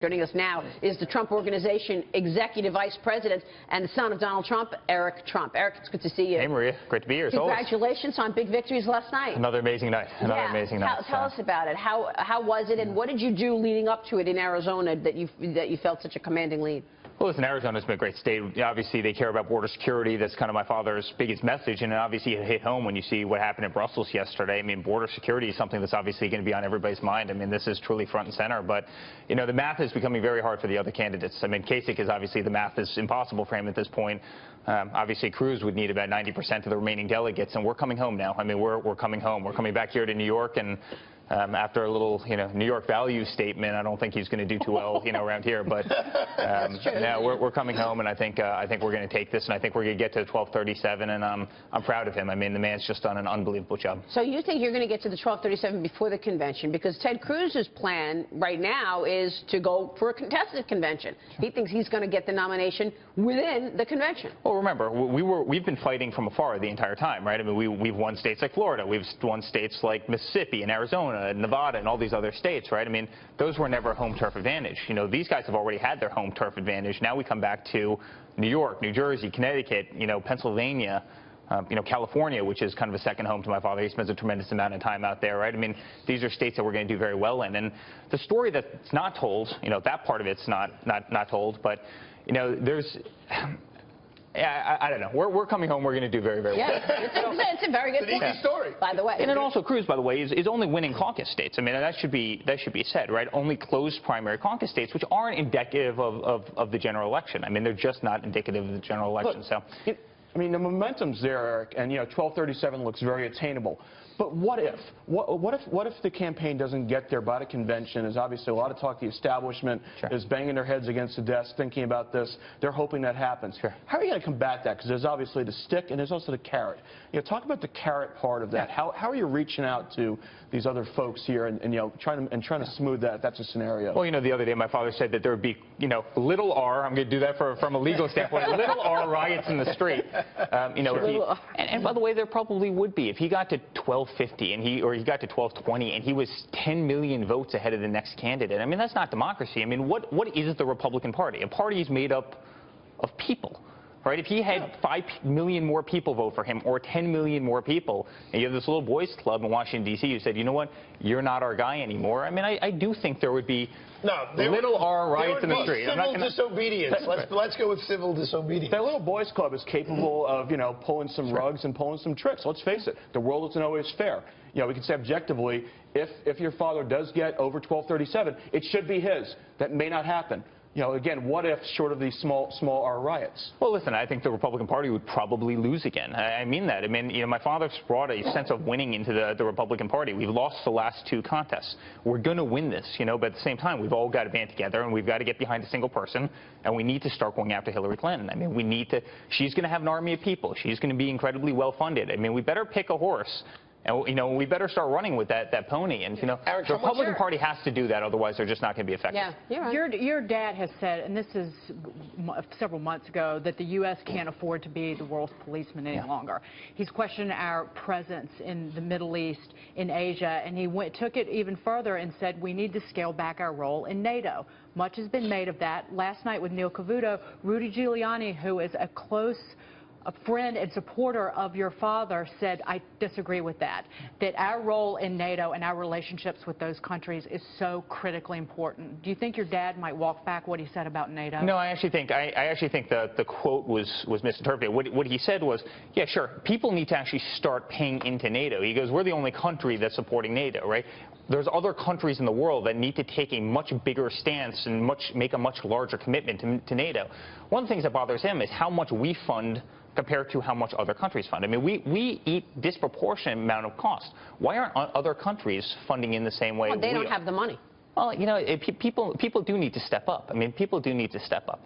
Joining us now is the Trump Organization Executive Vice President and the son of Donald Trump, Eric Trump. Eric, it's good to see you. Hey, Maria. Great to be here. Congratulations on big victories last night. Another amazing night. Amazing night. Tell us about it. How was it, and what did you do leading up to it in Arizona that you felt such a commanding lead? Well, listen, Arizona's been a great state. Obviously, they care about border security. That's kind of my father's biggest message. And obviously, it hit home when you see what happened in Brussels yesterday. I mean, border security is something that's obviously going to be on everybody's mind. I mean, this is truly front and center. But, you know, the math is becoming very hard for the other candidates. I mean, Kasich is obviously the math is impossible for him at this point. Obviously, Cruz would need about 90% of the remaining delegates. And we're coming home now. I mean, we're coming home. We're coming back here to New York. And after a little, New York values statement, I don't think he's going to do too well, around here. But no, we're coming home, and I think we're going to take this, and I think we're going to get to 1237, and I'm proud of him. I mean, the man's just done an unbelievable job. So you think you're going to get to the 1237 before the convention? Because Ted Cruz's plan right now is to go for a contested convention. He thinks he's going to get the nomination within the convention. Well, remember, we've been fighting from afar the entire time, right? I mean, we've won states like Florida, we've won states like Mississippi and Arizona, Nevada, and all these other states, right? I mean, those were never home turf advantage. These guys have already had their home turf advantage. Now we come back to New York, New Jersey, Connecticut, Pennsylvania, California, which is kind of a second home to my father. He spends a tremendous amount of time out there, right? I mean, these are states that we're going to do very well in. And the story that's not told, that part of it's not told, but, there's... I don't know. We're coming home. We're going to do very, very well. Yeah, it's a very good story, by the way. And then also Cruz, by the way, is only winning caucus states. I mean, that should be said, right? Only closed primary caucus states, which aren't indicative of the general election. I mean, they're just not indicative of the general election. Look, I mean, the momentum's there, Eric, and 1237 looks very attainable. But what if? What if the campaign doesn't get there by the convention? There's obviously a lot of talk. The establishment is banging their heads against the desk, thinking about this. They're hoping that happens. How are you going to combat that? Because there's obviously the stick and there's also the carrot. Talk about the carrot part of that. How are you reaching out to these other folks here and trying to smooth that? If that's a scenario. Well, the other day my father said that there would be little r. I'm going to do that from a legal standpoint. Little r riots in the street. And by the way, there probably would be if he got to 1250 and he got to 1220 and he was 10 million votes ahead of the next candidate. I mean, that's not democracy. I mean, what is the Republican Party? A party is made up of people. Right? If he had 5 million more people vote for him or 10 million more people, and you have this little boys club in Washington, D.C. who said, you know what, you're not our guy anymore. I mean, I do think there would be little r riots in the street. Civil disobedience. Let's go with civil disobedience. That little boys club is capable of, pulling some rugs and pulling some tricks. Let's face it, the world isn't always fair. We can say objectively, if your father does get over 1237, it should be his. That may not happen. Again, what if short of these small R riots? Well, listen, I think the Republican Party would probably lose again. I mean that. I mean, my father's brought a sense of winning into the Republican Party. We've lost the last 2 contests. We're going to win this, but at the same time, we've all got to band together, and we've got to get behind a single person, and we need to start going after Hillary Clinton. I mean, we need to. She's going to have an army of people. She's going to be incredibly well-funded. I mean, we better pick a horse. And, we better start running with that pony. And, Eric, the Republican Party has to do that, otherwise they're just not going to be effective. Yeah, you're right. Your dad has said, and this is several months ago, that the U.S. can't afford to be the world's policeman any longer. He's questioned our presence in the Middle East, in Asia, and he took it even further and said we need to scale back our role in NATO. Much has been made of that. Last night with Neil Cavuto, Rudy Giuliani, who is a friend and supporter of your father, said, I disagree with that our role in NATO and our relationships with those countries is so critically important. Do you think your dad might walk back what he said about NATO? No, I actually think the quote was misinterpreted. What he said was, yeah, sure, people need to actually start paying into NATO. He goes, we're the only country that's supporting NATO, right? There's other countries in the world that need to take a much bigger stance and make a much larger commitment to NATO. One of the things that bothers him is how much we fund compared to how much other countries fund. I mean, we eat disproportionate amount of cost. Why aren't other countries funding in the same way? Well, they don't have the money. Well, people do need to step up. I mean, people do need to step up.